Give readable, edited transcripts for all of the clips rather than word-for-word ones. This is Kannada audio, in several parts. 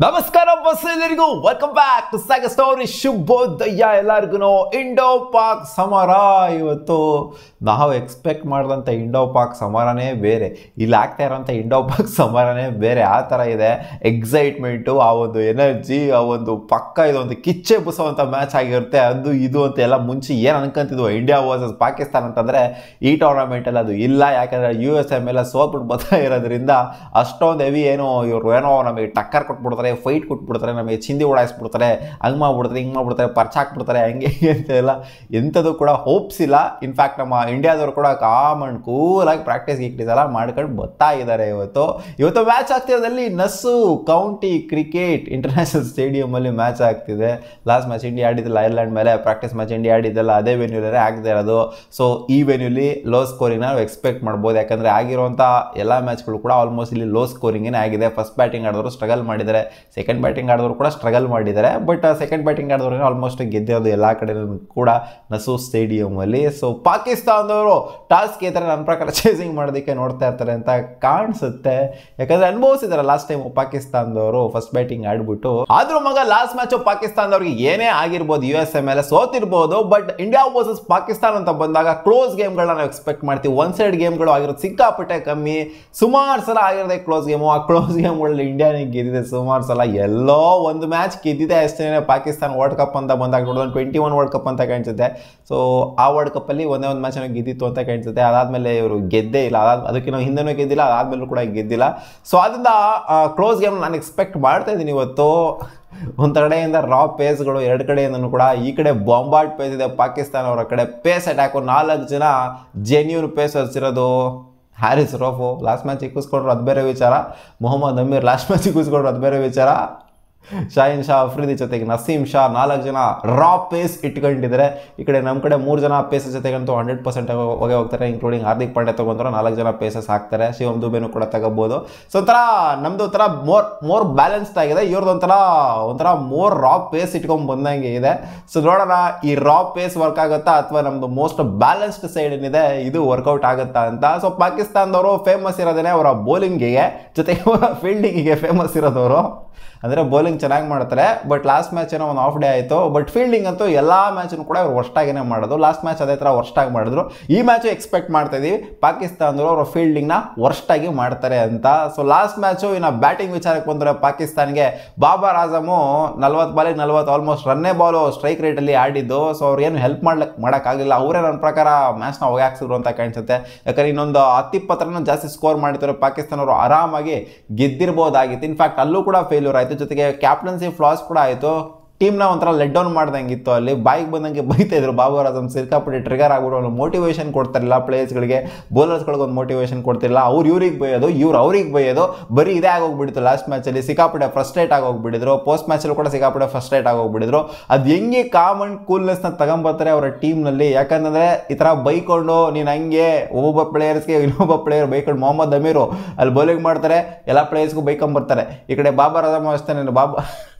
ನಮಸ್ಕಾರ ಬಸ್ ಎಲ್ಲರಿಗೂ ವೆಲ್ಕಮ್ ಬ್ಯಾಕ್ ಟು ಸಾಗ ಸ್ಟೋರಿ. ಶುಭೋದಯ ಎಲ್ಲರಿಗೂ. ಇಂಡೋ ಪಾಕ್ ಸಮರ ಇವತ್ತು ನಾವು ಎಕ್ಸ್ಪೆಕ್ಟ್ ಮಾಡಿದಂಥ ಇಂಡೋ ಪಾಕ್ ಸಮರನೇ ಬೇರೆ, ಇಲ್ಲಿ ಆಗ್ತಾ ಇರೋಂಥ ಇಂಡೋ ಪಾಕ್ ಸಮರನೇ ಬೇರೆ. ಆ ಥರ ಇದೆ ಎಕ್ಸೈಟ್ಮೆಂಟು, ಆ ಒಂದು ಎನರ್ಜಿ, ಆ ಒಂದು ಪಕ್ಕ ಇದೊಂದು ಕಿಚ್ಚೆ ಬುಸುವಂಥ ಮ್ಯಾಚ್ ಆಗಿರುತ್ತೆ. ಅದು ಇದು ಅಂತ ಎಲ್ಲ ಮುಂಚೆ ಏನು ಅನ್ಕೊಂತಿದ್ವು ಇಂಡಿಯಾ ವರ್ಸಸ್ ಪಾಕಿಸ್ತಾನ ಅಂತಂದರೆ ಈ ಟೂರ್ನಮೆಂಟಲ್ಲಿ ಅದು ಇಲ್ಲ. ಯಾಕಂದರೆ USA ಮೇಲೆ ಸೋತ್ಬಿಟ್ಟು ಬರ್ತಾ ಇರೋದ್ರಿಂದ ಅಷ್ಟೊಂದು ಹೆವಿ ಇವರು ನಮಗೆ ಟಕ್ಕರ್ ಕೊಟ್ಬಿಡ್ತಾರೆ, ಫೈಟ್ ಕೊಟ್ಬಿಡ್ತಾರೆ, ನಮಗೆ ಚಿಂದಿ ಓಡಾಯಿಸ್ಬಿಡ್ತಾರೆ, ಹಂಗೆ ಮಾಡ್ಬಿಡ್ತಾರೆ, ಹಿಂಗೆ ಮಾಡ್ಬಿಡ್ತಾರೆ, ಪರ್ಚಾಕ್ಬಿಡ್ತಾರೆ, ಹಂಗೆ ಅಂತೆಲ್ಲ ಎಂಥದ್ದು ಕೂಡ ಹೋಪ್ಸ್ ಇಲ್ಲ. ಇನ್ಫ್ಯಾಕ್ಟ್ ನಮ್ಮ ಇಂಡಿಯಾದವರು ಕೂಡ ಕಾಮ್ ಅಂಡ್ ಕೂಲಾಗಿ ಪ್ರಾಕ್ಟೀಸ್ ಎಲ್ಲ ಮಾಡ್ಕೊಂಡು ಬರ್ತಾ ಇದ್ದಾರೆ. ಇವತ್ತು ಮ್ಯಾಚ್ ಆಗ್ತಿರೋದಲ್ಲಿ ನಸ್ಸು ಕೌಂಟಿ ಕ್ರಿಕೆಟ್ ಇಂಟರ್ನ್ಯಾಷನಲ್ ಸ್ಟೇಡಿಯಮಲ್ಲಿ ಮ್ಯಾಚ್ ಆಗ್ತಿದೆ. ಲಾಸ್ಟ್ ಮ್ಯಾಚ್ ಇಂಡಿಯಾ ಆಡಿದ್ದಲ್ಲ ಐರ್ಲೆಂಡ್ ಮೇಲೆ, ಪ್ರಾಕ್ಟೀಸ್ ಮ್ಯಾಚ್ ಇಂಡಿಯಾ ಆಡಿದ್ದಲ್ಲ ಅದೇ ವೆನ್ಯೂಲೇ ಆಗದೆ ಇರೋದು. ಸೊ ಈ ವೆನ್ಯೂಲಿ ಲೋ ಸ್ಕೋರಿಂಗ್ ನಾವು ಎಕ್ಸ್ಪೆಕ್ಟ್ ಮಾಡ್ಬೋದು. ಯಾಕಂದರೆ ಆಗಿರುವಂಥ ಎಲ್ಲ ಮ್ಯಾಚ್ಗಳು ಕೂಡ ಆಲ್ಮೋಸ್ಟ್ ಇಲ್ಲಿ ಲೋ ಸ್ಕೋರಿಂಗೇ ಆಗಿದೆ. ಫಸ್ಟ್ ಬ್ಯಾಟಿಂಗ್ ಆಡಿದವರು ಸ್ಟ್ರಗಲ್ ಮಾಡಿದ್ದಾರೆ, ಸೆಕೆಂಡ್ ಬ್ಯಾಟಿಂಗ್ ಆಡಿದವರು ಕೂಡ ಸ್ಟ್ರಗಲ್ ಮಾಡಿದ್ದಾರೆ. ಬಟ್ ಸೆಕೆಂಡ್ ಬ್ಯಾಟಿಂಗ್ ಆಡಿದವ್ರಿಗೆ ಆಲ್ಮೋಸ್ಟ್ ಗೆದ್ದಿರೋದು ಎಲ್ಲ ಕಡೆ ಕೂಡ ನಸು ಸ್ಟೇಡಿಯಮಲ್ಲಿ. ಸೊ ಪಾಕಿಸ್ತಾನದವರು ಟಾಸ್ಕ್ ಈ ಥರ ನನ್ನ ಪ್ರಕಾರ ಚೇಸಿಂಗ್ ಮಾಡೋದಕ್ಕೆ ನೋಡ್ತಾ ಇರ್ತಾರೆ ಅಂತ ಕಾಣಿಸುತ್ತೆ. ಯಾಕಂದರೆ ಅನುಭವಿಸಿದ್ದಾರೆ ಲಾಸ್ಟ್ ಟೈಮ್ ಪಾಕಿಸ್ತಾನದವರು ಫಸ್ಟ್ ಬ್ಯಾಟಿಂಗ್ ಆಡ್ಬಿಟ್ಟು. ಆದ್ರೂ ಮಗ ಲಾಸ್ಟ್ ಮ್ಯಾಚು ಪಾಕಿಸ್ತಾನದವ್ರಿಗೆ ಏನೇ ಆಗಿರ್ಬೋದು, USA ಮೇಲೆ ಸೋತಿರ್ಬೋದು, ಬಟ್ ಇಂಡಿಯಾ ವರ್ಸಸ್ ಪಾಕಿಸ್ತಾನ ಅಂತ ಬಂದಾಗ ಕ್ಲೋಸ್ ಗೇಮ್ಗಳನ್ನ ನಾವು ಎಕ್ಸ್ಪೆಕ್ಟ್ ಮಾಡ್ತೀವಿ. ಒನ್ ಸೈಡ್ ಗೇಮ್ಗಳು ಆಗಿರೋದು ಸಿಕ್ಕಾಪಟ್ಟೆ ಕಮ್ಮಿ. ಸುಮಾರು ಸಲ ಆಗಿರೋದೇ ಕ್ಲೋಸ್ ಗೇಮು. ಆ ಕ್ಲೋಸ್ ಗೇಮ್ಗಳಲ್ಲಿ ಇಂಡಿಯಾನೇ ಗೆದ್ದಿದೆ ಸುಮಾರು ಸಲ. ಎಲ್ಲೋ ಒಂದು ಮ್ಯಾಚ್ ಗೆದ್ದಿದೆ ಅಷ್ಟೇ. ಪಾಕಿಸ್ತಾನ ವರ್ಲ್ಡ್ ಕಪ್ ಅಂತ ಬಂದಾಗ 2021 ವರ್ಲ್ಡ್ ಕಪ್ ಅಂತ ಕಾಣಿಸುತ್ತೆ. ಸೊ ಆ ವರ್ಲ್ಡ್ ಕಪ್ಪಲ್ಲಿ ಒಂದೇ ಒಂದು ಮ್ಯಾಚ್ ಗೆದ್ದಿತ್ತು ಅಂತ ಕಾಣಿಸುತ್ತೆ. ಅದಾದಮೇಲೆ ಇವರು ಗೆದ್ದೇ ಇಲ್ಲ. ಅದಕ್ಕಿಂತ ಹಿಂದೆನೂ ಗೆದ್ದಿಲ್ಲ, ಅದಾದಮೇಲೂ ಕೂಡ ಗೆದ್ದಿಲ್ಲ. ಸೊ ಅದರಿಂದ ಕ್ಲೋಸ್ ಗೇಮ್ ನಾನು ಎಕ್ಸ್ಪೆಕ್ಟ್ ಮಾಡ್ತಾ ಇದ್ದೀನಿ ಇವತ್ತು. ಒಂದು ಕಡೆಯಿಂದ ರಾ ಪೇಸ್ಗಳು, ಎರಡು ಕಡೆಯಿಂದನೂ ಕೂಡ. ಈ ಕಡೆ ಬಾಂಬಾರ್ಡ್ ಪೇಸ್ ಇದೆ ಪಾಕಿಸ್ತಾನ ಅವರ ಕಡೆ. ಪೇಸ್ ಅಟ್ಯಾಕು 4 ಜನ ಜೆನ್ಯೂನ್ ಪೇಸರ್ಸ್ ಇರೋದು. ಹ್ಯಾರಿಸ್ ರೋಫು ಲಾಸ್ಟ್ ಮ್ಯಾಚ್ ಇಕ್ಕಿಸ್ಕೊಂಡ್ರು, ಅದು ಬೇರೆ ವಿಚಾರ. ಮೊಹಮ್ಮದ್ ಅಮೀರ್ ಲಾಸ್ಟ್ ಮ್ಯಾಚ್ ಇಕ್ಕಿಸ್ಕೊಂಡ್ರು, ಅದು ಬೇರೆ ವಿಚಾರ. ಶಾಹಿನ್ ಶಾ ಅಫ್ರಿದಿ ಜೊತೆಗೆ ನಸೀಮ್ ಶಾ 4 ಜನ ರಾ ಪೇಸ್ ಇಟ್ಕೊಂಡಿದ್ದಾರೆ. ಈ ಕಡೆ ನಮ್ಮ ಕಡೆ 3 ಜನ ಪೇಸಸ್ ಜೊತೆಗಂತೂ 100% ಹೋಗ್ತಾರೆ, ಇನ್ಕ್ಲೂಡಿಂಗ್ ಹಾರ್ದಿಕ್ ಪಾಂಡ್ಯ ತೊಗೊಂಡ್ರು 4 ಜನ ಪೇಸಸ್ ಹಾಕ್ತಾರೆ. ಶಿವಮ್ ದುಬೆನೂ ಕೂಡ ತಗೋಬೋದು. ಸೊ ಒಂಥರ ನಮ್ದು ಒಂಥರ ಮೋರ್ ಬ್ಯಾಲೆನ್ಸ್ಡ್ ಆಗಿದೆ. ಇವ್ರದ್ದು ಒಂಥರ ಮೋರ್ ರಾ ಪೇಸ್ ಇಟ್ಕೊಂಡು ಬಂದಂಗೆ ಇದೆ. ಸೊ ನೋಡೋಣ ಈ ರಾ ಪೇಸ್ ವರ್ಕ್ ಆಗುತ್ತಾ ಅಥವಾ ನಮ್ದು ಮೋಸ್ಟ್ ಬ್ಯಾಲೆನ್ಸ್ಡ್ ಸೈಡ್ ಏನಿದೆ ಇದು ವರ್ಕೌಟ್ ಆಗುತ್ತಾ ಅಂತ. ಸೊ ಪಾಕಿಸ್ತಾನದವರು ಫೇಮಸ್ ಇರೋದೇ ಅವರ ಬೌಲಿಂಗಿಗೆ, ಜೊತೆಗೆ ಅವರ ಫೀಲ್ಡಿಂಗಿಗೆ ಫೇಮಸ್ ಇರೋದವರು. ಅಂದರೆ ಬೌಲಿಂಗ್ ಚೆನ್ನಾಗಿ ಮಾಡ್ತಾರೆ. ಬಟ್ ಲಾಸ್ಟ್ ಮ್ಯಾಚ್ ಏನೋ ಒಂದು ಆಫ್ ಡೇ ಆಯಿತು. ಬಟ್ ಫೀಲ್ಡಿಂಗ್ ಅಂತೂ ಎಲ್ಲ ಮ್ಯಾಚನ್ನು ಕೂಡ ಇವರು ವರ್ಸ್ಟಾಗೇ ಮಾಡೋದು. ಲಾಸ್ಟ್ ಮ್ಯಾಚ್ ಅದೇ ಥರ ವರ್ಸ್ಟಾಗಿ ಮಾಡಿದ್ರು. ಈ ಮ್ಯಾಚು ಎಕ್ಸ್ಪೆಕ್ಟ್ ಮಾಡ್ತಾ ಇದ್ದೀವಿ ಪಾಕಿಸ್ತಾನದವರು ಅವರ ಫೀಲ್ಡಿಂಗ್ನ ವರ್ಸ್ಟಾಗಿ ಮಾಡ್ತಾರೆ ಅಂತ. ಸೊ ಲಾಸ್ಟ್ ಮ್ಯಾಚು ಇನ್ನು ಬ್ಯಾಟಿಂಗ್ ವಿಚಾರಕ್ಕೆ ಬಂದರೆ ಪಾಕಿಸ್ತಾನ್ಗೆ ಬಾಬರ್ ಆಜಮು 40 ಬಾಲಿಗೆ 40 ಆಲ್ಮೋಸ್ಟ್ ರನ್ನೇ ಬಾಲು ಸ್ಟ್ರೈಕ್ ರೇಟಲ್ಲಿ ಆಡಿದ್ದು. ಸೊ ಅವ್ರು ಏನು ಹೆಲ್ಪ್ ಮಾಡೋಕ್ಕಾಗಲಿಲ್ಲ. ಅವರೇ ನನ್ನ ಪ್ರಕಾರ ಮ್ಯಾಚ್ನ ಹೋಗಿ ಹಾಕ್ಸಿದ್ರು ಅಂತ ಕಾಣಿಸುತ್ತೆ. ಯಾಕಂದರೆ ಇನ್ನೊಂದು 10-20 ರನ್ ಜಾಸ್ತಿ ಸ್ಕೋರ್ ಮಾಡಿದ್ದಾರೆ ಪಾಕಿಸ್ತಾನವರು ಆರಾಮಾಗಿ ಗೆದ್ದಿರ್ಬೋದಾಗಿತ್ತು. ಇನ್ಫ್ಯಾಕ್ಟ್ ಅಲ್ಲೂ ಕೂಡ ಫೇಲ್ಯೂರ್ ಆಯಿತು. ಜೊತೆಗೆ ಕ್ಯಾಪ್ಟನ್ಸಿ ಫ್ಲಾಸ್ ಕೂಡ ಆಯಿತು. ಟೀಮ್ನ ಒಂಥರ ಲೆಟ್ ಡೌನ್ ಮಾಡ್ದಂಗಿತ್ತು. ಅಲ್ಲಿ ಬಾಯಿಗೆ ಬಂದಂಗೆ ಬೈತಾ ಇದ್ರು. ಬಾಬರ್ ಆಜಮ್ ಸಿಕ್ಕಾಪಟ್ಟೆ ಟ್ರಿಗರ್ ಆಗ್ಬಿಟ್ಟು ಅವ್ರು ಮೋಟಿವೇಶನ್ ಕೊಡ್ತಾರಿಲ್ಲ ಪ್ಲೇಯರ್ಸ್ಗಳಿಗೆ, ಬೌಲರ್ಸ್ಗಳಿಗೆ ಒಂದು ಮೋಟಿವೇಶನ್ ಕೊಡ್ತಿಲ್ಲ. ಅವ್ರು ಇವ್ರಿಗೆ ಬೈಯೋದು, ಇವ್ರು ಅವ್ರಿಗೆ ಬೈಯೋದು, ಬರೀ ಇದೇ ಆಗೋಗ್ಬಿಡ್ತು. ಲಾಸ್ಟ್ ಮ್ಯಾಚಲ್ಲಿ ಸಿಕ್ಕಾಪಟ್ಟೆ ಫ್ರಸ್ಟ್ರೇಟ್ ಆಗೋಗ್ಬಿಟ್ಟಿದ್ರು. ಪೋಸ್ಟ್ ಮ್ಯಾಚಲ್ಲಿ ಕೂಡ ಸಿಕ್ಕಾಪಟ್ಟೆ ಫ್ರಸ್ಟ್ರೇಟ್ ಆಗೋಗ್ಬಿಟ್ಟಿದ್ರು. ಅದು ಹೆಂಗೆ ಕಾಮ್ ಅಂಡ್ ಕೂಲ್ನೆಸ್ನ ತಗೊಂಬರ್ತಾರೆ ಅವರ ಟೀಮ್ನಲ್ಲಿ. ಯಾಕಂದರೆ ಈ ಥರ ಬೈಕೊಂಡು ನೀನು ಹಂಗೆ ಒಬ್ಬೊಬ್ಬ ಪ್ಲೇಯರ್ಸ್ಗೆ ಇನ್ನೊಬ್ಬ ಪ್ಲೇಯರ್ ಬೈಕೊಂಡು, ಮೊಹಮ್ಮದ್ ಅಮೀರು ಅಲ್ಲಿ ಬೌಲಿಂಗ್ ಮಾಡ್ತಾರೆ, ಎಲ್ಲ ಪ್ಲೇಯರ್ಸ್ಗೂ ಬೈಕೊಂಬರ್ತಾರೆ. ಈ ಕಡೆ ಬಾಬರ್ ಆಜಮ್ ಅಷ್ಟೇ,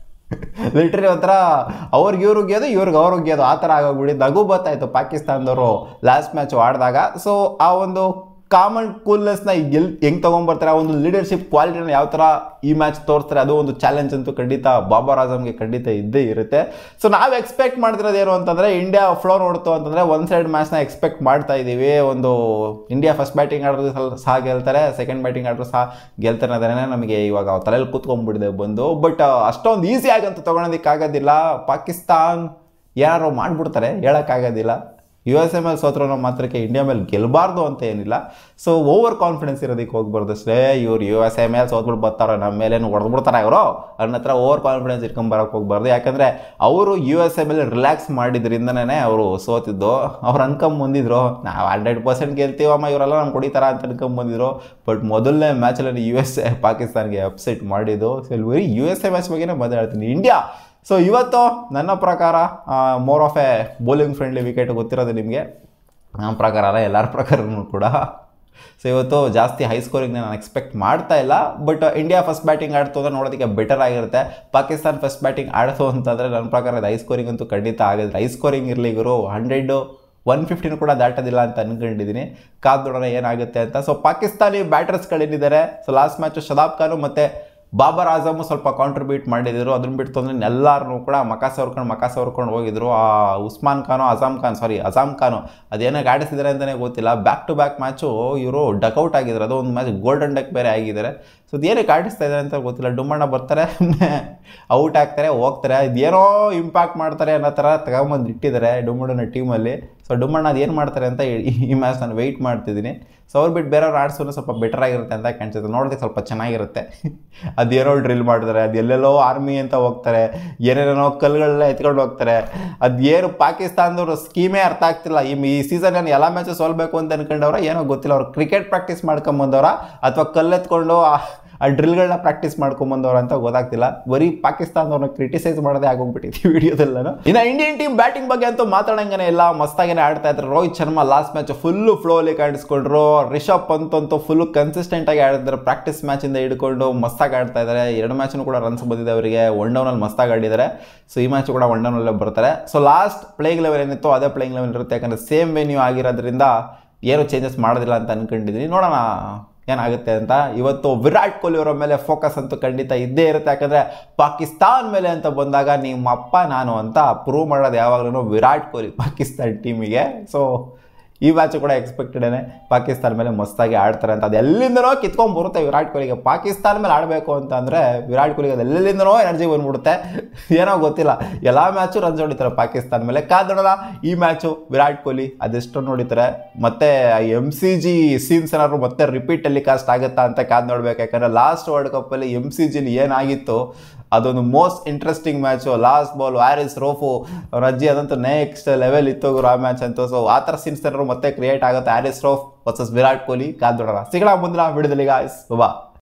ಲಿಟ್ರಲಿ ಒಂಥರ ಅವ್ರಿಗೆ ಇವ್ರಿಗೆ ಗೆದ್ದು ಇವ್ರಿಗೆ ಅವ್ರಿಗೆ ಗೆದ್ದು ಆ ಥರ ಆಗೋಗ್ಬಿಟ್ಟು ನಗು ಬರ್ತಾಯಿತ್ತು ಪಾಕಿಸ್ತಾನದವರು ಲಾಸ್ಟ್ ಮ್ಯಾಚು ಆಡಿದಾಗ. ಸೊ ಆ ಒಂದು ಕಾಮನ್ ಕೂಲ್ನೆಸ್ನ ಹೆಂಗೆ ತೊಗೊಂಬರ್ತಾರೆ, ಆ ಒಂದು ಲೀಡರ್ಶಿಪ್ ಕ್ವಾಲಿಟಿನ ಯಾವ ಥರ ಈ ಮ್ಯಾಚ್ ತೋರಿಸ್ತಾರೆ, ಅದು ಒಂದು ಚಾಲೆಂಜ್ ಅಂತೂ ಖಂಡಿತ ಬಾಬರ್ ಆಜಮ್ಗೆ ಖಂಡಿತ ಇದ್ದೇ ಇರುತ್ತೆ. ಸೊ ನಾವು ಎಕ್ಸ್ಪೆಕ್ಟ್ ಮಾಡ್ತಿರೋದು ಏನು ಅಂತಂದರೆ, ಇಂಡಿಯಾ ಫ್ಲೋ ನೋಡ್ತು ಅಂತಂದರೆ ಒನ್ ಸೈಡ್ ಮ್ಯಾಚ್ನ ಎಕ್ಸ್ಪೆಕ್ಟ್ ಮಾಡ್ತಾ ಇದ್ದೀವಿ. ಒಂದು ಇಂಡಿಯಾ ಫಸ್ಟ್ ಬ್ಯಾಟಿಂಗ್ ಆಡೋದು ಸಹ ಗೆಲ್ತಾರೆ, ಸೆಕೆಂಡ್ ಬ್ಯಾಟಿಂಗ್ ಆಡೋದು ಸಹ ಗೆಲ್ತಾರೆ ಅನ್ನೋದೇ ನಮಗೆ ಇವಾಗ ತಲೆಯಲ್ಲಿ ಕೂತ್ಕೊಂಡ್ಬಿಟ್ಟಿದೆ ಬಂದು. ಬಟ್ ಅಷ್ಟೊಂದು ಈಸಿಯಾಗಂತೂ ತೊಗೊಳೋದಕ್ಕಾಗೋದಿಲ್ಲ. ಪಾಕಿಸ್ತಾನ್ ಯಾರು ಮಾಡಿಬಿಡ್ತಾರೆ ಹೇಳೋಕ್ಕಾಗೋದಿಲ್ಲ. USA ಮೇಲೆ ಸೋತ್ರೋ ಮಾತ್ರಕ್ಕೆ ಇಂಡಿಯಾ ಮೇಲೆ ಗೆಲ್ಲಬಾರ್ದು ಅಂತ ಏನಿಲ್ಲ. ಸೊ ಓವರ್ ಕಾನ್ಫಿಡೆನ್ಸ್ ಇರೋದಕ್ಕೆ ಹೋಗ್ಬಾರ್ದು ಅಷ್ಟೇ. ಇವ್ರು USA ಮೇಲೆ ಸೋತ್ಬಿಟ್ಟು ಬರ್ತಾರೆ, ನಮ್ಮ ಮೇಲೇನು ಹೊಡೆದ್ಬಿಡ್ತಾರೆ ಇವರು ಅನ್ನೋ ಹತ್ರ ಓವರ್ ಕಾನ್ಫಿಡೆನ್ಸ್ ಇಟ್ಕೊಂಬರೋಕೆ ಹೋಗ್ಬಾರ್ದು. ಯಾಕಂದರೆ ಅವರು USA ಮೇಲೆ ರಿಲ್ಯಾಕ್ಸ್ ಮಾಡಿದ್ರಿಂದನೇ ಅವರು ಸೋತಿದ್ದು. ಅವ್ರು ಅನ್ಕೊಂಬಂದಿದ್ರು ನಾವು 100% ಗೆಲ್ತೀವಮ್ಮ, ಇವರೆಲ್ಲ ನಮ್ಗೆ ಹೊಡಿತಾರ ಅಂತ ಅನ್ಕೊಂಬಂದಿದ್ರು. ಬಟ್ ಮೊದಲನೇ ಮ್ಯಾಚಲ್ಲಿ USA ಪಾಕಿಸ್ತಾನ್ಗೆ ಅಪ್ಸೆಟ್ ಮಾಡಿದ್ದು. ಸೊ ಇಲ್ಲಿ ಬರೀ USA ಮ್ಯಾಚ್ ಬಗ್ಗೆನೇ ಮಾತಾಡ್ತೀನಿ. ಇಂಡಿಯಾ ಸೊ ಇವತ್ತು ನನ್ನ ಪ್ರಕಾರ more of A bowling friendly wicket ಗೊತ್ತಿರೋದು ನಿಮಗೆ. ನಮ್ಮ ಪ್ರಕಾರ ಅಲ್ಲ, ಎಲ್ಲರ ಪ್ರಕಾರನೂ ಕೂಡ. ಸೊ ಇವತ್ತು ಜಾಸ್ತಿ ಹೈ ಸ್ಕೋರಿಂಗ್ ನಾನು ಎಕ್ಸ್ಪೆಕ್ಟ್ ಮಾಡ್ತಾ ಇಲ್ಲ. ಬಟ್ ಇಂಡಿಯಾ ಫಸ್ಟ್ ಬ್ಯಾಟಿಂಗ್ ಆಡ್ತು ಅಂದರೆ ನೋಡೋದಕ್ಕೆ ಬೆಟರ್ ಆಗಿರುತ್ತೆ. ಪಾಕಿಸ್ತಾನ ಫಸ್ಟ್ ಬ್ಯಾಟಿಂಗ್ ಆಡ್ತು ಅಂತಂದರೆ ನನ್ನ ಪ್ರಕಾರ ಅದು ಹೈ ಸ್ಕೋರಿಂಗ್ ಅಂತೂ ಖಂಡಿತ ಆಗಿದ್ರೆ. ಹೈ ಸ್ಕೋರಿಂಗ್ ಇರಲಿ ಇವರು 100-150 ಕೂಡ ದಾಟೋದಿಲ್ಲ ಅಂತ ಅನ್ಕೊಂಡಿದ್ದೀನಿ. ಕಾದು ನೋಡೋಣ ಏನಾಗುತ್ತೆ ಅಂತ. ಸೊ ಪಾಕಿಸ್ತಾನಿ ಬ್ಯಾಟರ್ಸ್ಗಳೇನಿದ್ದಾರೆ, so last match Shadab Khan ಮತ್ತು ಬಾಬರ್ ಆಜಮ್ ಸ್ವಲ್ಪ ಕಾಂಟ್ರಿಬ್ಯೂಟ್ ಮಾಡಿದ್ರು. ಅದನ್ನ ಬಿಟ್ಟು ಅಂದ್ರೆ ಎಲ್ಲರೂ ಕೂಡ ಮಕ ಸವರ್ಕೊಂಡು ಹೋಗಿದ್ರು. ಆ ಉಸ್ಮಾನ್ ಖಾನು ಅಜಾಮ್ ಖಾನು ಅದೇನಾಗ ಆಡಿಸಿದ್ದಾರೆ ಅಂತಲೇ ಗೊತ್ತಿಲ್ಲ. ಬ್ಯಾಕ್ ಟು ಬ್ಯಾಕ್ ಮ್ಯಾಚು ಇವರು ಡಕ್ಔಟ್ ಆಗಿದ್ದಾರೆ. ಅದು ಒಂದು ಮ್ಯಾಚ್ ಗೋಲ್ಡನ್ ಡಕ್ ಬೇರೆ ಆಗಿದ್ದಾರೆ. ಸೊ ಅದೇನಕ್ಕೆ ಆಡಿಸ್ತಾ ಇದ್ದಾರೆ ಅಂತ ಗೊತ್ತಿಲ್ಲ. ಡುಮ್ಮಣ್ಣ ಬರ್ತಾರೆ, ಔಟ್ ಆಗ್ತಾರೆ, ಹೋಗ್ತಾರೆ, ಇದೇನೋ ಇಂಪ್ಯಾಕ್ಟ್ ಮಾಡ್ತಾರೆ ಅನ್ನೋ ಥರ ತಗೊಂಬಂದು ಇಟ್ಟಿದ್ದಾರೆ ಡುಮ್ಮಣ್ಣನ ಟೀಮಲ್ಲಿ. ಸೊ ಡುಮ್ಮಣ್ಣ ಅದೇನು ಮಾಡ್ತಾರೆ ಅಂತ ಈ ಮ್ಯಾಚ್ ನಾನು ವೆಯ್ಟ್ ಮಾಡ್ತಿದ್ದೀನಿ. ಸೊ ಅವ್ರು ಬಿಟ್ಟು ಬೇರೆಯವ್ರು ಆಡಿಸೋನು ಸ್ವಲ್ಪ ಬೆಟರ್ ಆಗಿರುತ್ತೆ ಅಂತ ಕಾಣಿಸುತ್ತೆ. ನೋಡೋದಕ್ಕೆ ಸ್ವಲ್ಪ ಚೆನ್ನಾಗಿರುತ್ತೆ. ಅದೇನೋ ಡ್ರಿಲ್ ಮಾಡ್ತಾರೆ, ಅದು ಎಲ್ಲೆಲ್ಲೋ ಆರ್ಮಿ ಅಂತ ಹೋಗ್ತಾರೆ, ಏನೇನೋ ಕಲ್ಲುಗಳೆಲ್ಲ ಎತ್ಕೊಂಡು ಹೋಗ್ತಾರೆ. ಅದೇನು ಪಾಕಿಸ್ತಾನದವ್ರ ಸ್ಕೀಮೇ ಅರ್ಥ ಆಗ್ತಿಲ್ಲ. ಈ ಸೀಸನ್ ಏನು ಎಲ್ಲ ಮ್ಯಾಚು ಸೋಲ್ಬೇಕು ಅಂತ ಅನ್ಕೊಂಡವ್ರ ಏನೋ ಗೊತ್ತಿಲ್ಲ. ಅವ್ರು ಕ್ರಿಕೆಟ್ ಪ್ರಾಕ್ಟೀಸ್ ಮಾಡ್ಕೊಂಬಂದವ್ರ ಅಥವಾ ಕಲ್ಲೆತ್ಕೊಂಡು ಆ ಡ್ರಿಲ್ಗಳನ್ನ ಪ್ರಾಕ್ಟೀಸ್ ಮಾಡ್ಕೊಂಬಂದವ್ರು ಅಂತ ಗೊತ್ತಾಗ್ತಿಲ್ಲ. ಬರೀ ಪಾಕಿಸ್ತಾನದವ್ರನ್ನ ಕ್ರಿಟಿಸೈಸ್ ಮಾಡೋದೇ ಆಗೋಗ್ಬಿಟ್ಟಿತ್ತು ಈ ವಿಡಿಯೋದೆಲ್ಲ. ಇನ್ನು ಇಂಡಿಯನ್ ಟೀಮ್ ಬ್ಯಾಟಿಂಗ್ ಬಗ್ಗೆ ಅಂತೂ ಮಾತಾಡಂಗನೆ ಇಲ್ಲ, ಮಸ್ತಾಗೇನೆ ಆಡ್ತಾ ಇದ್ರು. Rohit Sharma last match full ಫ್ಲೋಲಿ ಕಾಣಿಸ್ಕೊಂಡ್ರು. ರಿಷಬ್ ಪಂತ್ ಅಂತೂ ಫುಲ್ಲು ಕನ್ಸಿಸ್ಟೆಂಟ್ ಆಗಿ ಆಡಿದ್ದಾರೆ. ಪ್ರಾಕ್ಟೀಸ್ ಮ್ಯಾಚಿಂದ ಹಿಡ್ಕೊಂಡು ಮಸ್ತಾಗಿ ಆಡ್ತಾ ಇದ್ದಾರೆ. 2 ಮ್ಯಾಚ್ನು ಕೂಡ ರನ್ಸ್ ಬಂದಿದೆ ಅವರಿಗೆ. 1 ಡೌನಲ್ಲಿ ಮಸ್ತಾಗಿ ಆಡಿದ್ದಾರೆ. ಸೊ ಈ ಮ್ಯಾಚ್ ಕೂಡ 1 ಡೌನಲ್ಲೇ ಬರ್ತಾರೆ. ಸೊ ಲಾಸ್ಟ್ ಪ್ಲೇಯಿಂಗ್ ಲೆವೆಲ್ ಏನಿತ್ತು ಅದೇ ಪ್ಲೇಯಿಂಗ್ ಲೆವೆಲ್ ಇರುತ್ತೆ. ಯಾಕಂದರೆ ಸೇಮ್ ವೆನ್ಯೂ ಆಗಿರೋದ್ರಿಂದ ಏನು ಚೇಂಜಸ್ ಮಾಡೋದಿಲ್ಲ ಅಂತ ಅನ್ಕೊಂಡಿದ್ದೀನಿ. ನೋಡೋಣ ಏನಾಗುತ್ತೆ ಅಂತ. ಇವತ್ತು ವಿರಾಟ್ ಕೊಹ್ಲಿ ಅವರ ಮೇಲೆ ಫೋಕಸ್ ಅಂತೂ ಖಂಡಿತ ಇದ್ದೇ ಇರುತ್ತೆ. ಯಾಕಂದರೆ ಪಾಕಿಸ್ತಾನ ಮೇಲೆ ಅಂತ ಬಂದಾಗ ನಿಮ್ಮ ಅಪ್ಪ ನಾನು ಅಂತ ಪ್ರೂವ್ ಮಾಡೋದು ಯಾವಾಗಲೂ ವಿರಾಟ್ ಕೊಹ್ಲಿ ಪಾಕಿಸ್ತಾನ ಟೀಮಿಗೆ. ಸೊ ಈ ಮ್ಯಾಚು ಕೂಡ ಎಕ್ಸ್ಪೆಕ್ಟೆಡೇ ಪಾಕಿಸ್ತಾನ ಮೇಲೆ ಮಸ್ತಾಗಿ ಆಡ್ತಾರೆ ಅಂತ. ಅದು ಎಲ್ಲಿಂದನೋ ಕಿತ್ಕೊಂಡು ಬರುತ್ತೆ ವಿರಾಟ್ ಕೊಹ್ಲಿಗೆ. ಪಾಕಿಸ್ತಾನ ಮೇಲೆ ಆಡಬೇಕು ಅಂತ ಅಂದರೆ ವಿರಾಟ್ ಕೊಹ್ಲಿಗೆ ಅದು ಎಲ್ಲಿಂದನೋ ಎನರ್ಜಿ ಬಂದ್ಬಿಡುತ್ತೆ. ಏನೋ ಗೊತ್ತಿಲ್ಲ, ಎಲ್ಲ ಮ್ಯಾಚು ರನ್ಸ್ ಹೊಡಿತಾರೆ ಪಾಕಿಸ್ತಾನ ಮೇಲೆ. ಕಾದೋಣ ಈ ಮ್ಯಾಚು ವಿರಾಟ್ ಕೊಹ್ಲಿ ಅದೆಷ್ಟು ನೋಡಿತಾರೆ. ಮತ್ತು MCG ಸೀನ್ಸ್ ಏನಾದ್ರು ಮತ್ತೆ ರಿಪೀಟ್ ಟೆಲಿಕಾಸ್ಟ್ ಆಗುತ್ತಾ ಅಂತ ಕಾದು ನೋಡ್ಬೇಕು. ಯಾಕಂದರೆ ಲಾಸ್ಟ್ ವರ್ಲ್ಡ್ ಕಪ್ಪಲ್ಲಿ MCGಲಿ ಏನಾಗಿತ್ತು ಅದೊಂದು most interesting match. Last ball Haris Rauf ಅವ್ರ ಅಜ್ಜಿ ಅದಂತೂ ನೆಕ್ಸ್ಟ್ ಲೆವೆಲ್ ಇತ್ತು ಆ ಮ್ಯಾಚ್ ಅಂತೂ. ಸೊ ಆ ಥರ ಸೀನ್ಸ್ ಏನಾದ್ರು ಮತ್ತೆ ಕ್ರಿಯೇಟ್ ಆಗುತ್ತೆ ಹಾರಿಸ್ ರೋಫ್ ವರ್ಸಸ್ ವಿರಾಟ್ ಕೊಹ್ಲಿ. ಕಾದು ನೋಡೋಣ. ಸಿಗೋಣ ಮುಂದಿನ ವಿಡಿಯೋದಲ್ಲಿ ಗಾಯ್ಸ್. ಬಾ.